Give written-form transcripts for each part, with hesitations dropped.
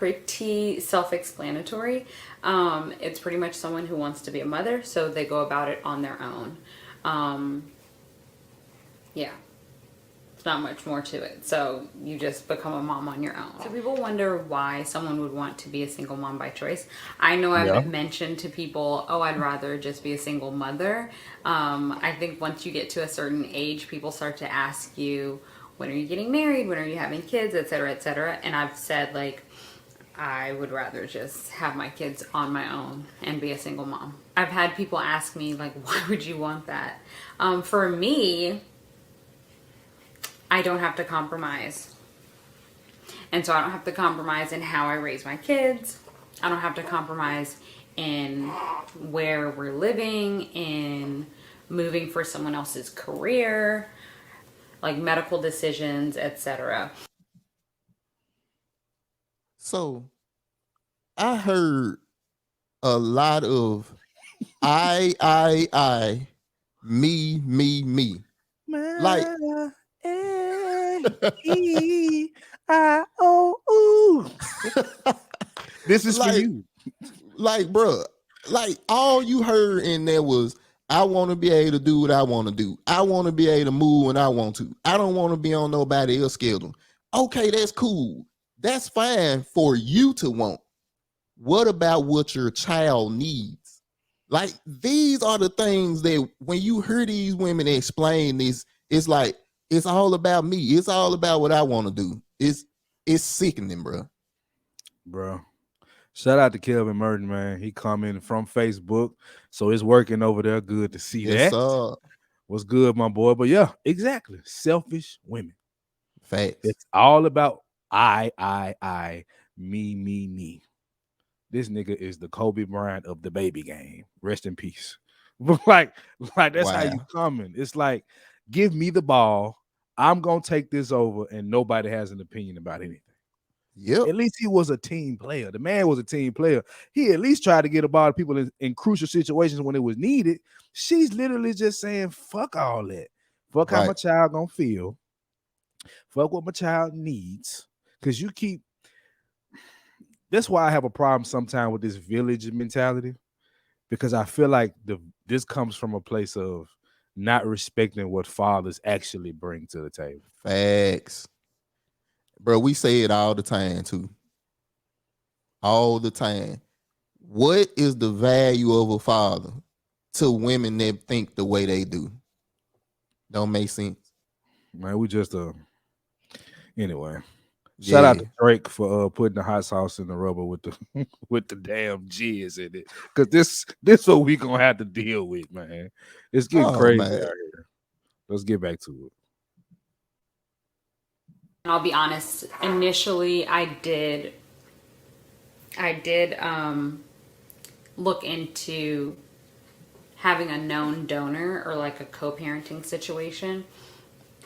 pretty self-explanatory. It's pretty much someone who wants to be a mother, so they go about it on their own. Um, yeah. It's not much more to it. So you just become a mom on your own. So people wonder why someone would want to be a single mom by choice. I know Yeah. I've mentioned to people, oh, I'd rather just be a single mother. I think once you get to a certain age, people start to ask you, when are you getting married? When are you having kids? Et cetera, et cetera. And I've said, like, I would rather just have my kids on my own and be a single mom. I've had people ask me, like, why would you want that? For me, I don't have to compromise. And so I don't have to compromise in how I raise my kids. I don't have to compromise in where we're living, in moving for someone else's career, like medical decisions, etc. So I heard a lot of I, me. Like, My E-I-O-U. This is for like, you. bruh, like all you heard in there was, I want to be able to do what I want to do. I want to be able to move when I want to. I don't want to be on nobody else's schedule. Okay, that's cool. That's fine for you to want. What about what your child needs? Like, these are the things that when you hear these women explain this, it's like, it's all about me. It's all about what I want to do. It's sickening, bro. Bro. Shout out to Kelvin Merton, man. He commented from Facebook. So it's working over there. Good to see Yes, that. sir. What's good, my boy? But yeah, exactly. Selfish women. Facts. It's all about I, me. This nigga is the Kobe Bryant of the baby game. Rest in peace. like, that's how you Wow. coming. It's like, give me the ball. I'm gonna take this over, and nobody has an opinion about anything. Yep. At least he was a team player. The man was a team player. He at least tried to get a ball to people in crucial situations when it was needed. She's literally just saying, fuck all that. Fuck how my Right. child gonna feel. Fuck what my child needs. Because you keep that's why I have a problem sometimes with this village mentality. Because I feel like this comes from a place of not respecting what fathers actually bring to the table. Facts. Bro, we say it all the time too. All the time. What is the value of a father to women that think the way they do? Don't make sense. Man, we just anyway. Shout out Yeah. to Drake for putting the hot sauce in the rubber with the with the damn jizz in it. Cause this what we gonna have to deal with, man. It's getting Oh crazy out man. here. Let's get back to it. And I'll be honest, initially I did look into having a known donor or like a co-parenting situation.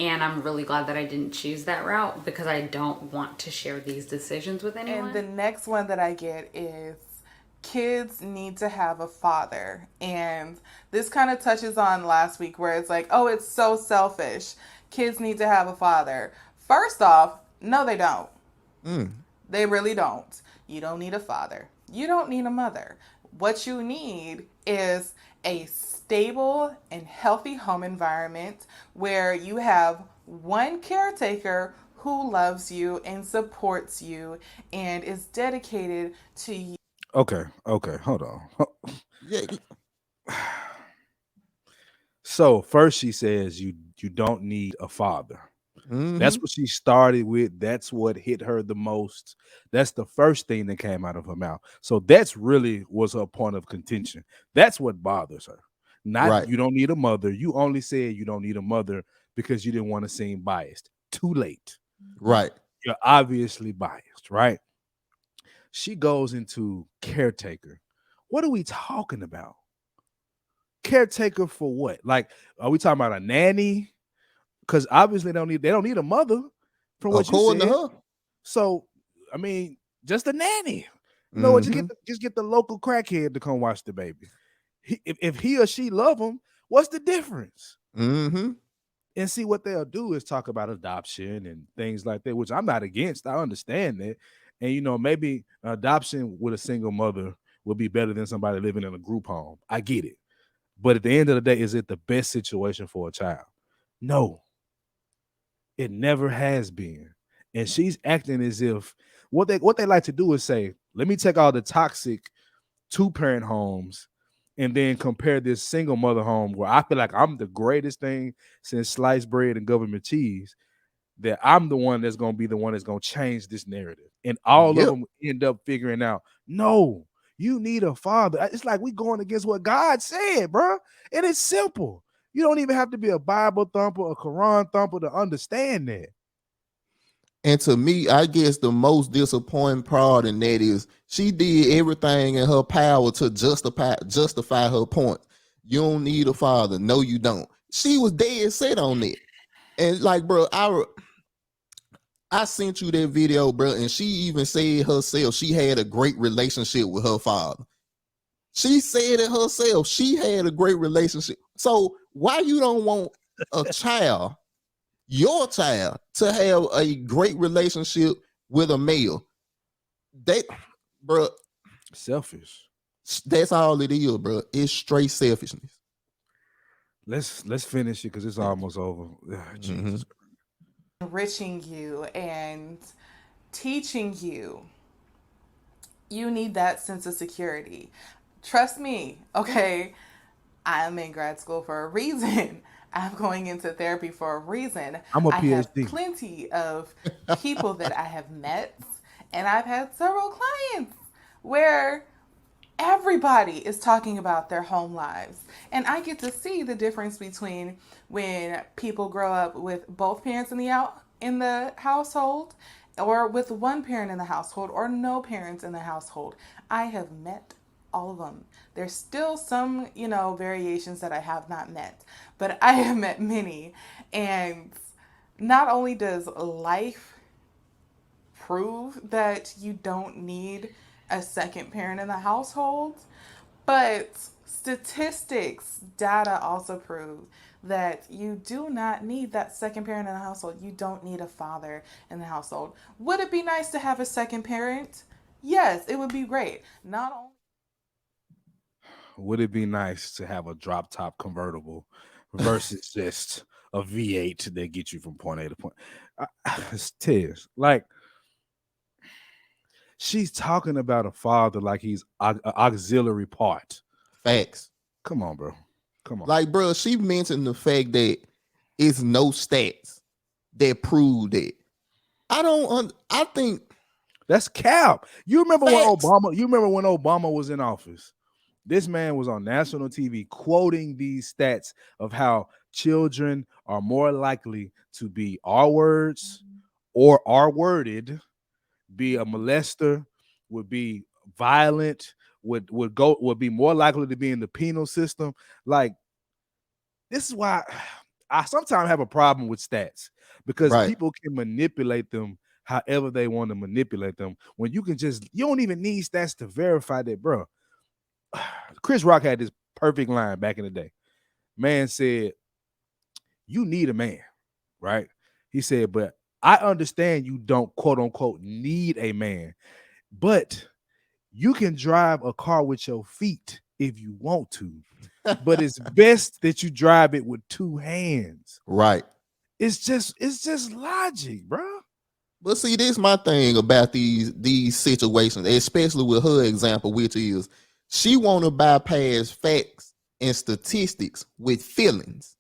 And I'm really glad that I didn't choose that route because I don't want to share these decisions with anyone. And the next one that I get is kids need to have a father. And this kind of touches on last week where it's like, oh, it's so selfish. Kids need to have a father. First off, no, they don't. They really don't. You don't need a father. You don't need a mother. What you need is a stable and healthy home environment where you have one caretaker who loves you and supports you and is dedicated to you. Okay, hold on. Yeah. So first she says you don't need a father. Mm-hmm. That's what she started with. That's what hit her the most. That's the first thing that came out of her mouth. So that's really was her point of contention. That's what bothers her. Not Right. you don't need a mother. You only said you don't need a mother because you didn't want to seem biased. Too late. Right. You're obviously biased, right? She goes into caretaker. What are we talking about? Caretaker for what? Like, are we talking about a nanny? Because obviously they don't need a mother from what you According to said. her. So, I mean, just a nanny. You know what? Mm-hmm. Just get the local crackhead to come watch the baby. If he or she love him, what's the difference? Mm-hmm. And see what they'll do is talk about adoption and things like that, which I'm not against. I understand that. And maybe adoption with a single mother will be better than somebody living in a group home. I get it. But at the end of the day, is it the best situation for a child? No, it never has been. And she's acting as if what they like to do is say, let me take all the toxic two-parent homes and then compare this single mother home where I feel like I'm the greatest thing since sliced bread and government cheese, that I'm the one that's going to be the one that's going to change this narrative. And all of Yep. them end up figuring out, no, you need a father. It's like we going against what God said, bro. And it's simple. You don't even have to be a Bible thumper, a Quran thumper to understand that. And to me, I guess the most disappointing part in that is she did everything in her power to justify her point. You don't need a father. No, you don't. She was dead set on it. And like, bro, I sent you that video, bro, and she even said herself she had a great relationship with her father. She said it herself. She had a great relationship. So why you don't want a child, your child, to have a great relationship with a male? That, bro, Selfish. that's all it is, bro. It's straight selfishness. Let's finish it because it's almost over. Jesus. Enriching you and teaching you, you need that sense of security. Trust me, okay? I'm in grad school for a reason. I'm going into therapy for a reason. I'm a I have PhD. plenty of people that I have met, and I've had several clients where everybody is talking about their home lives. And I get to see the difference between when people grow up with both parents in the household, or with one parent in the household, or no parents in the household. I have met all of them. There's still some, variations that I have not met, but I have met many. And not only does life prove that you don't need a second parent in the household, but statistics, data also prove that you do not need that second parent in the household. You don't need a father in the household. Would it be nice to have a second parent? Yes, it would be great. Not only Would it be nice to have a drop top convertible versus just a V8 that gets you from point A to point? It's tears. Like, she's talking about a father like he's an auxiliary part. Facts. Come on, bro. Come on. Like, bro, she mentioned the fact that it's no stats that prove that. I think That's cap. You remember when facts. Obama was in office? This man was on national TV quoting these stats of how children are more likely to be R words or R worded, be a molester, would be violent, would be more likely to be in the penal system. Like, this is why I sometimes have a problem with stats, because Right. people can manipulate them however they want to manipulate them, when you don't even need stats to verify that, bro. Chris Rock had this perfect line back in the day. Man said, you need a man, right? He said, but I understand you don't, quote unquote, need a man, but you can drive a car with your feet if you want to, but it's best that you drive it with two hands. Right. It's just logic, bro. But see, this is my thing about these situations, especially with her example, which is she want to bypass facts and statistics with feelings.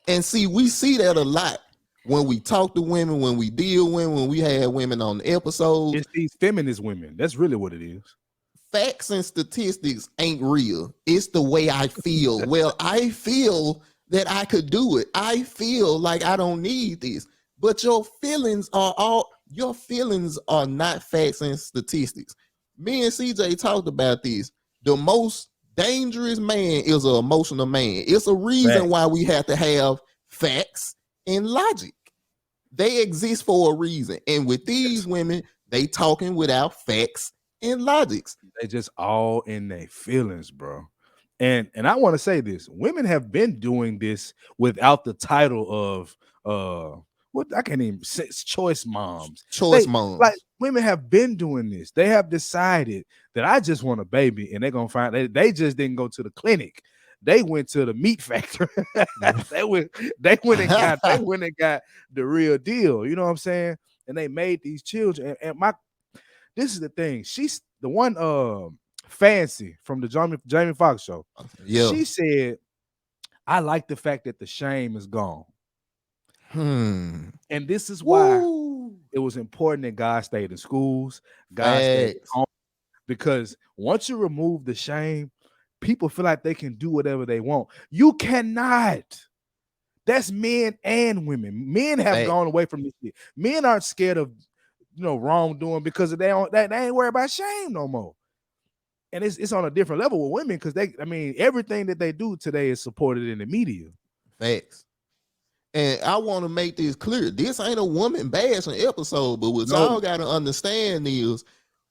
And see, we see that a lot when we talk to women, when we deal with women, when we have women on the episodes. It's these feminist women. That's really what it is. Facts and statistics ain't real. It's the way I feel. Well, I feel that I could do it. I feel like I don't need this. But your feelings are not facts and statistics. Me and CJ talked about this. The most dangerous man is an emotional man. It's a reason why we have to have facts and logic. They exist for a reason. And with these women, they talking without facts and logics. They just all in their feelings, bro. And I want to say this: women have been doing this without the title of what I can't even say, it's choice moms. Choice moms. Like women have been doing this. They have decided that I just want a baby, and they're gonna find they just didn't go to the clinic. They went to the meat factory. they went and got the real deal. You know what I'm saying? And they made these children. And this is the thing. She's the one Fancy from the Jamie Foxx show. Yeah. She said, I like the fact that the shame is gone. And this is why it was important that God stayed in schools, God stayed home. Because once you remove the shame, people feel like they can do whatever they want. You cannot. That's men and women. Men have gone away from this shit. Men aren't scared of wrongdoing because they ain't worried about shame no more. And it's on a different level with women because everything that they do today is supported in the media. Facts. And I want to make this clear. This ain't a woman bashing episode, but what y'all got to understand is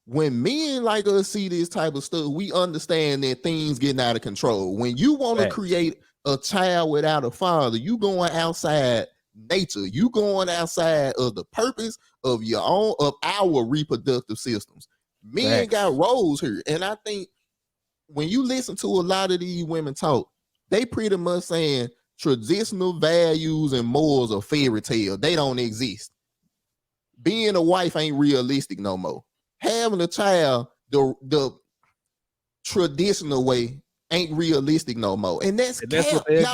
when men like us see this type of stuff, we understand that things getting out of control. When you want to create a child without a father, you going outside nature. You going outside of the purpose of our reproductive systems. Men got roles here. And I think when you listen to a lot of these women talk, they pretty much saying traditional values and morals are fairy tale. They don't exist. Being a wife ain't realistic no more. Having a child the traditional way ain't realistic no more. And that's what they